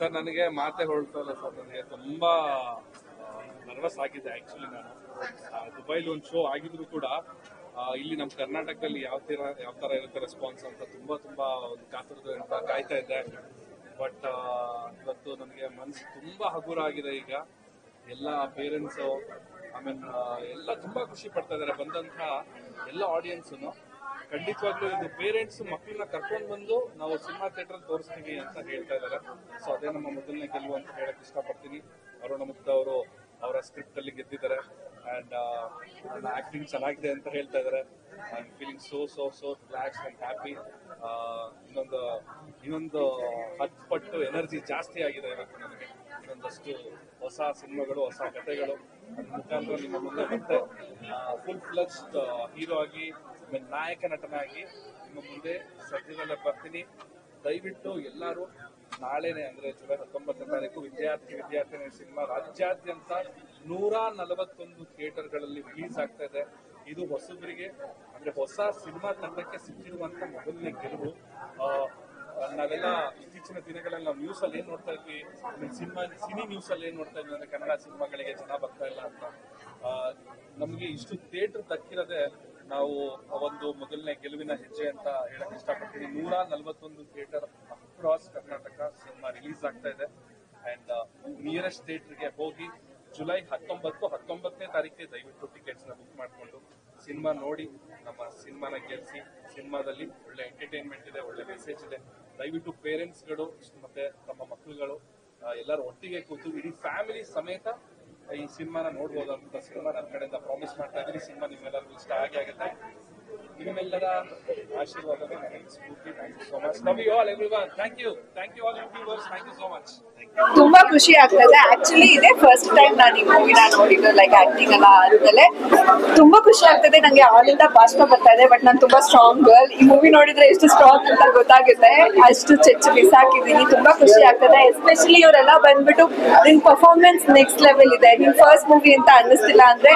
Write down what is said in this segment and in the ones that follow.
Sir ನನಗೆ ಮಾತೆ ಹೊರಡ್ತಾ ಇಲ್ಲ ಸರ್. ನನಗೆ ತುಂಬಾ ನರ್ವಸ್ ಆಗಿದೆ. ಆಕ್ಚುಲಿ ನಾನು ದುಬೈಲಿ ಒಂದು ಶೋ ಆಗಿದ್ರು ಕೂಡ ಇಲ್ಲಿ ನಮ್ಮ ಕರ್ನಾಟಕದಲ್ಲಿ ಯಾವ ತರ ಇರುತ್ತೆ ರೆಸ್ಪಾನ್ಸ್ ಅಂತ ತುಂಬಾ ಒಂದು ಕಾತುರದಿಂದ ಕಾಯ್ತಾ ಇದ್ದೆ. ಬಟ್ ಇವತ್ತು ನನಗೆ ಮನಸ್ಸು ತುಂಬಾ ಹಗುರ ಆಗಿದೆ. ಈಗ ಎಲ್ಲ ಪೇರೆಂಟ್ಸು ಆಮೇಲೆ ಎಲ್ಲ ತುಂಬಾ ಖುಷಿ ಪಡ್ತಾ ಇದ್ದಾರೆ. ಬಂದಂತಹ ಎಲ್ಲ ಆಡಿಯನ್ಸ್ ಖಂಡಿತವಾಗ್ಲೂ ಇದು ಪೇರೆಂಟ್ಸ್ ಮಕ್ಕಳನ್ನ ಕರ್ಕೊಂಡು ಬಂದು ನಾವು ಸಿನಿಮಾ ಥಿಯೇಟರ್ ತೋರಿಸ್ತೀವಿ ಅಂತ ಹೇಳ್ತಾ ಇದ್ದಾರೆ. ಸೊ ಅದೇ ನಮ್ಮ ಮೊದಲನೇ ಗೆಲುವು ಅಂತ ಹೇಳಕ್ ಇಷ್ಟಪಡ್ತೀನಿ. ಅರುಣ ಮುಕ್ತ ಅವರು ಅವರ ಸ್ಕ್ರಿಪ್ಟ್ ಅಲ್ಲಿ ಗೆದ್ದಿದ್ದಾರೆ ಅಂಡ್ ನನ್ನ ಆಕ್ಟಿಂಗ್ ಚೆನ್ನಾಗಿದೆ ಅಂತ ಹೇಳ್ತಾ ಇದ್ದಾರೆ. I am feeling so relax and happy. ಇನ್ನೊಂದು 10 ಪಟ್ಟು ಎನರ್ಜಿ ಜಾಸ್ತಿ ಆಗಿದೆ ಇವತ್ತು ನನಗೆ. ಇನ್ನೊಂದಷ್ಟು ಹೊಸ ಸಿನಿಮಾಗಳು, ಹೊಸ ಕಥೆಗಳು ಅದ್ರ ಮುಖಾಂತರ ನಿಮ್ಮ ಮುಂದೆ ಮತ್ತೆ ಫುಲ್ ಫ್ಲೆಜ್ಡ್ ಹೀರೋ ಆಗಿ ನಾಯಕ ನಟನಾಗಿ ನಿಮ್ಮ ಮುಂದೆ ಸದ್ಯದಲ್ಲೇ ಬರ್ತೀನಿ. ದಯವಿಟ್ಟು ಎಲ್ಲರೂ ನಾಳೆನೆ ಅಂದ್ರೆ ಜುಲೈ 19ನೇ ತಾರೀಕು ವಿದ್ಯಾರ್ಥಿನಿ ಸಿನಿಮಾ ರಾಜ್ಯಾದ್ಯಂತ 141 ಥಿಯೇಟರ್ಗಳಲ್ಲಿ ರಿಲೀಸ್ ಆಗ್ತಾ ಇದೆ. ಇದು ಹೊಸಬರಿಗೆ ಅಂದ್ರೆ ಹೊಸ ಸಿನಿಮಾ ತಂಡಕ್ಕೆ ಸಿಕ್ಕಿರುವಂತ ಮೊದಲನೇ ಗೆಲುವು. ನಾವೆಲ್ಲ ಇತ್ತೀಚಿನ ದಿನಗಳಲ್ಲಿ ನಾವು ನ್ಯೂಸ್ ಅಲ್ಲಿ ಏನ್ ನೋಡ್ತಾ ಇದ್ವಿ, ಸಿನಿ ನ್ಯೂಸ್ ಅಲ್ಲಿ ಏನ್ ನೋಡ್ತಾ ಇದ್ವಿ ಅಂದ್ರೆ ಕನ್ನಡ ಸಿನಿಮಾಗಳಿಗೆ ಜನ ಬರ್ತಾ ಇಲ್ಲ ಅಂತ. ನಮ್ಗೆ ಇಷ್ಟು ಥಿಯೇಟರ್ ದಕ್ಕಿರದೆ ನಾವು ಒಂದು ಮೊದಲನೇ ಗೆಲುವಿನ ಹೆಜ್ಜೆ ಅಂತ ಹೇಳಕ್ ಇಷ್ಟಪಡ್ತೀನಿ. 141 theatre across Karnataka cinema release ಆಗ್ತಾ ಇದೆ. ಅಂಡ್ ನಿಯರೆಸ್ಟ್ ಥಿಯೇಟರ್ಗೆ ಹೋಗಿ ಜುಲೈ 19ನೇ ತಾರೀಕಿಗೆ ದಯವಿಟ್ಟು ಟಿಕೆಟ್ಸ್ ನ ಬುಕ್ ಮಾಡಿಕೊಂಡು ಸಿನಿಮಾ ನೋಡಿ ನಮ್ಮ ಸಿನಿಮಾನ ಗೆಲ್ಲಿಸಿ. ಸಿನಿಮಾದಲ್ಲಿ ಒಳ್ಳೆ ಎಂಟರ್ಟೈನ್ಮೆಂಟ್ ಇದೆ, ಒಳ್ಳೆ ಮೆಸೇಜ್ ಇದೆ. ದಯವಿಟ್ಟು ಪೇರೆಂಟ್ಸ್ಗಳು ಮತ್ತೆ ತಮ್ಮ ಮಕ್ಕಳುಗಳು ಎಲ್ಲರೂ ಒಟ್ಟಿಗೆ ಕೂತು ಇಡೀ ಫ್ಯಾಮಿಲಿ ಸಮೇತ ಈ ಸಿನಿಮಾನ ನೋಡ್ಬೋದಂತ ಸಿನಿಮಾ ನನ್ನ ಕಡೆಯಿಂದ ಪ್ರಾಮಿಸ್ ಮಾಡ್ತಾ ಇದ್ದೀನಿ. ಸಿನಿಮಾ ನಿಮ್ಮೆಲ್ಲರಿಗೂ ಇಷ್ಟ ಆಗುತ್ತೆ. ನಿಮ್ಮೆಲ್ಲರ ಆಶೀರ್ವಾದವೇ ನನಗೆ ಸ್ಫೂರ್ತಿ. Thank you so much. Love you all everyone. Thank you all YouTubers. Thank you so much. ತುಂಬಾ ಖುಷಿ ಆಗ್ತದೆ. ಆಕ್ಚುಲಿ ಇದೇ ಫಸ್ಟ್ ಟೈಮ್ ನಾನು ಈ ಮೂವಿನ ನೋಡಿದ್ದು, ಲೈಕ್ ಆಕ್ಟಿಂಗ್ ಎಲ್ಲ ಆದ್ಮೇಲೆ ತುಂಬಾ ಖುಷಿ ಆಗ್ತದೆ. ನಂಗೆ ಆಲಿಂದ ಭಾಷಣ ಬರ್ತಾ ಇದೆ, ಬಟ್ ನಾನು ತುಂಬಾ ಸ್ಟ್ರಾಂಗ್ ಗರ್ಲ್. ಈ ಮೂವಿ ನೋಡಿದ್ರೆ ಎಷ್ಟು ಸ್ಟ್ರಾಂಗ್ ಅಂತ ಗೊತ್ತಾಗುತ್ತೆ. ಅಷ್ಟು ಚೆಚ್ಚು ಮಿಸ್ ಹಾಕಿದ್ದೀನಿ. ತುಂಬಾ ಖುಷಿ ಆಗ್ತದೆ. ಎಸ್ಪೆಷಲಿ ಇವರೆಲ್ಲ ಬಂದ್ಬಿಟ್ಟು ನಿನ್ ಪರ್ಫಾರ್ಮೆನ್ಸ್ ನೆಕ್ಸ್ಟ್ ಲೆವೆಲ್ ಇದೆ, ನಿನ್ ಫಸ್ಟ್ ಮೂವಿ ಅಂತ ಅನ್ನಿಸ್ತಿಲ್ಲ ಅಂದ್ರೆ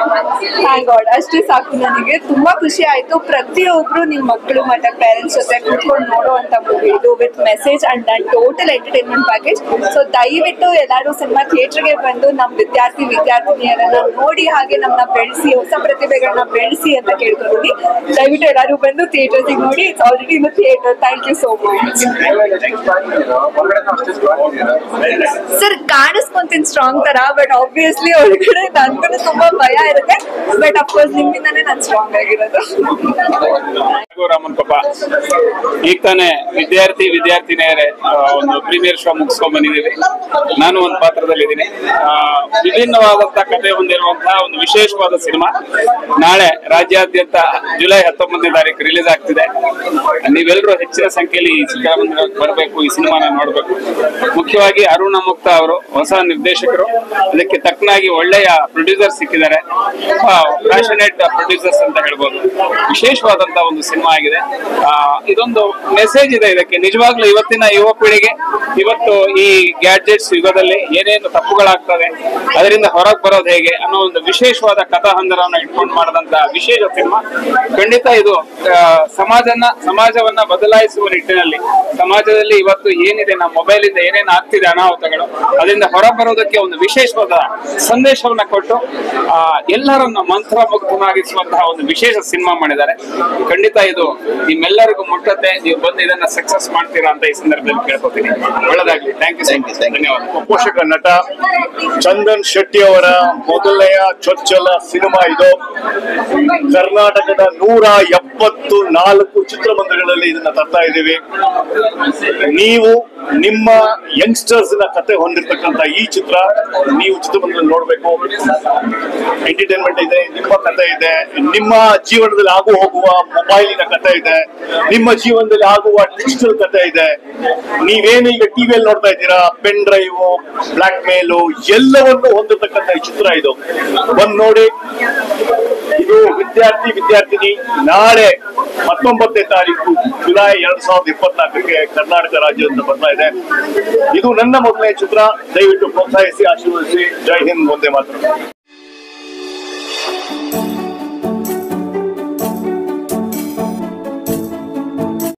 ಥ್ಯಾಂಕ್ ಗಾಡ್, ಅಷ್ಟೇ ಸಾಕು. ನನಗೆ ತುಂಬಾ ಖುಷಿ ಆಯ್ತು. ಪ್ರತಿಯೊಬ್ರು ನಿಮ್ ಮಕ್ಕಳು ಮತ್ತೆ ಪೇರೆಂಟ್ಸ್ ಜೊತೆ ಕೂತ್ಕೊಂಡು ನೋಡುವಂತ ಮೂವಿ ಇದು, with message and total entertainment package. So ದಯವಿಟ್ಟು ಎಲ್ಲರೂ ಸಿನಿಮಾ ಥಿಯೇಟರ್ಗೆ ಬಂದು ನಮ್ಮ ವಿದ್ಯಾರ್ಥಿನಿಯರನ್ನ ನೋಡಿ ಹಾಗೆ ನಮ್ಮನ್ನ ಬೆಳೆಸಿ, ಹೊಸ ಪ್ರತಿಭೆಗಳನ್ನ ಬೆಳೆಸಿ ಅಂತ ಕೇಳ್ಕೊತೀನಿ. ದಯವಿಟ್ಟು ಎಲ್ಲರೂ ಬಂದು ಥಿಯೇಟರ್ಗೆ ನೋಡಿ. It's already in theatre. Thank you so much. Sir ಕಾಣಿಸ್ಕೊಂತೀನಿ ಸ್ಟ್ರಾಂಗ್ ತರ, ಬಟ್ ಆಬ್ವಿಯಸ್ಲಿ ಒಳಗಡೆ ನನ್ಗೂ ತುಂಬಾ ಭಯ ಇರುತ್ತೆ. ಬಟ್ ಅಫ್ಕೋರ್ಸ್ ನಿಮ್ಮಿಂದಾನೇ ನಾನು ಸ್ಟ್ರಾಂಗ್ ಆಗಿರೋದು. ರಾಮನ್ ಪಾಪ ಈಗ ತಾನೇ ವಿದ್ಯಾರ್ಥಿನಿಯರೇ ಒಂದು ಪ್ರೀಮಿಯರ್ ಶೋ ಮುಗಿಸ್ಕೊಂಡ್ ಬಂದಿದ್ದೀವಿ. ನಾನು ಒಂದು ಪಾತ್ರದಲ್ಲಿದ್ದೀನಿ. ವಿಭಿನ್ನವಾದಂತಹ ಕಥೆ ಹೊಂದಿರುವಂತಹ ಒಂದು ವಿಶೇಷವಾದ ಸಿನಿಮಾ ನಾಳೆ ರಾಜ್ಯಾದ್ಯಂತ ಜುಲೈ 19ನೇ ತಾರೀಕು ರಿಲೀಸ್ ಆಗ್ತಿದೆ. ನೀವೆಲ್ಲರೂ ಹೆಚ್ಚಿನ ಸಂಖ್ಯೆಯಲ್ಲಿ ಈ ಚಿತ್ರಮಂದಿರಕ್ಕೆ ಬರಬೇಕು, ಈ ಸಿನಿಮಾನ ನೋಡ್ಬೇಕು. ಮುಖ್ಯವಾಗಿ ಅರುಣ ಮುಕ್ತ ಅವರು ಹೊಸ ನಿರ್ದೇಶಕರು, ಅದಕ್ಕೆ ತಕ್ಕನಾಗಿ ಒಳ್ಳೆಯ ಪ್ರೊಡ್ಯೂಸರ್ ಸಿಕ್ಕಿದ್ದಾರೆ. ಪ್ಯಾಷನೇಟ್ ಪ್ರೊಡ್ಯೂಸರ್ಸ್ ಅಂತ ಹೇಳ್ಬೋದು. ವಿಶೇಷವಾದಂತಹ ಒಂದು ಸಿನಿಮಾ ಆಗಿದೆ. ಇದೊಂದು ಮೆಸೇಜ್ ಇದೆ ಇದಕ್ಕೆ. ನಿಜವಾಗ್ಲೂ ಇವತ್ತಿನ ಯುವ ಪೀಳಿಗೆ ಇವತ್ತು ಈ ಗ್ಯಾಡ್ಜೆಟ್ಸ್ ಯುಗದಲ್ಲಿ ಏನೇನು ತಪ್ಪುಗಳಾಗ್ತದೆ, ಅದರಿಂದ ಹೊರಗೆ ಬರೋದು ಹೇಗೆ ಅನ್ನೋ ಒಂದು ವಿಶೇಷವಾದ ಕಥಾ ಹಂದರವನ್ನು ಇಟ್ಕೊಂಡು ಮಾಡಿದಂತ ವಿಶೇಷ ಸಿನಿಮಾ. ಖಂಡಿತ ಇದು ಸಮಾಜವನ್ನ ಬದಲಾಯಿಸುವ ನಿಟ್ಟಿನಲ್ಲಿ, ಸಮಾಜದಲ್ಲಿ ಇವತ್ತು ಏನಿದೆ ನಮ್ಮ ಮೊಬೈಲ್ ಇಂದ ಏನೇನು ಆಗ್ತಿದೆ ಅನಾಹುತಗಳು, ಅದರಿಂದ ಹೊರ ಬರೋದಕ್ಕೆ ಒಂದು ವಿಶೇಷವಾದ ಸಂದೇಶವನ್ನ ಕೊಟ್ಟು ಎಲ್ಲರನ್ನ ಮಂತ್ರಮುಗ್ಧನಾಗಿಸುವಂತಹ ಒಂದು ವಿಶೇಷ ಸಿನಿಮಾ ಮಾಡಿದ್ದಾರೆ. ಖಂಡಿತ ಇದು ನಿಮ್ಮೆಲ್ಲರಿಗೂ ಮುಟ್ಟತ್ತೆ. ನೀವು ಬಂದು ಇದನ್ನ ಸಕ್ಸಸ್ ಮಾಡ್ತೀರಾ ಅಂತ ಈ ಸಂದರ್ಭದಲ್ಲಿ ಕೇಳ್ಕೊತೀನಿ. ಒಳ್ಳೆದಾಗ್ಲಿ. Thank you. ಧನ್ಯವಾದ. ಪೋಷಕ ನಟ ಚಂದನ್ ಶೆಟ್ಟಿ ಅವರ ಮೊದಲನೆಯ ಚೊಚ್ಚಲ ಸಿನಿಮಾ ಇದು. ಕರ್ನಾಟಕದ 174 ಚಿತ್ರಮಂದಿರಗಳಲ್ಲಿ ಇದನ್ನ ತರ್ತಾ ಇದ್ದೀವಿ. ನೀವು ನಿಮ್ಮ ಯಂಗ್ಸ್ಟರ್ಸ್ ನ ಕತೆ ಹೊಂದಿರತಕ್ಕಂತ ಈ ಚಿತ್ರ ನೀವು ಚಿತ್ರಮಂದಿರದಲ್ಲಿ ನೋಡ್ಬೇಕು. ಎಂಟರ್ಟೈನ್ಮೆಂಟ್ ಇದೆ, ನಿಮ್ಮ ಕತೆ ಇದೆ, ನಿಮ್ಮ ಜೀವನದಲ್ಲಿ ಆಗು ಹೋಗುವ ಮೊಬೈಲಿನ ಕತೆ ಇದೆ, ನಿಮ್ಮ ಜೀವನದಲ್ಲಿ ಆಗುವ ಡಿಜಿಟಲ್ ಕತೆ ಇದೆ. ನೀವೇನು ಈಗ ಟಿವಿಯಲ್ಲಿ ನೋಡ್ತಾ ಇದ್ದೀರಾ, ಪೆನ್ ಡ್ರೈವ್, ಬ್ಲಾಕ್ ಮೇಲು ಎಲ್ಲವನ್ನು ಹೊಂದಿರತಕ್ಕಂತ ಈ ಚಿತ್ರ ಇದು. ಬಂದು ನೋಡಿ. ಇದು ವಿದ್ಯಾರ್ಥಿನಿ ನಾಳೆ 19ನೇ ತಾರೀಕು ಜುಲೈ 2024ಕ್ಕೆ ಕರ್ನಾಟಕ ರಾಜ್ಯದಿಂದ ಬರ್ತಾ ಇದೆ. ಇದು ನನ್ನ ಮೊದಲನೇ ಚಿತ್ರ. ದಯವಿಟ್ಟು ಪ್ರೋತ್ಸಾಹಿಸಿ, ಆಶೀರ್ವದಿಸಿ. ಜೈ ಹಿಂದ್, ವಂದೇ ಮಾತರಂ.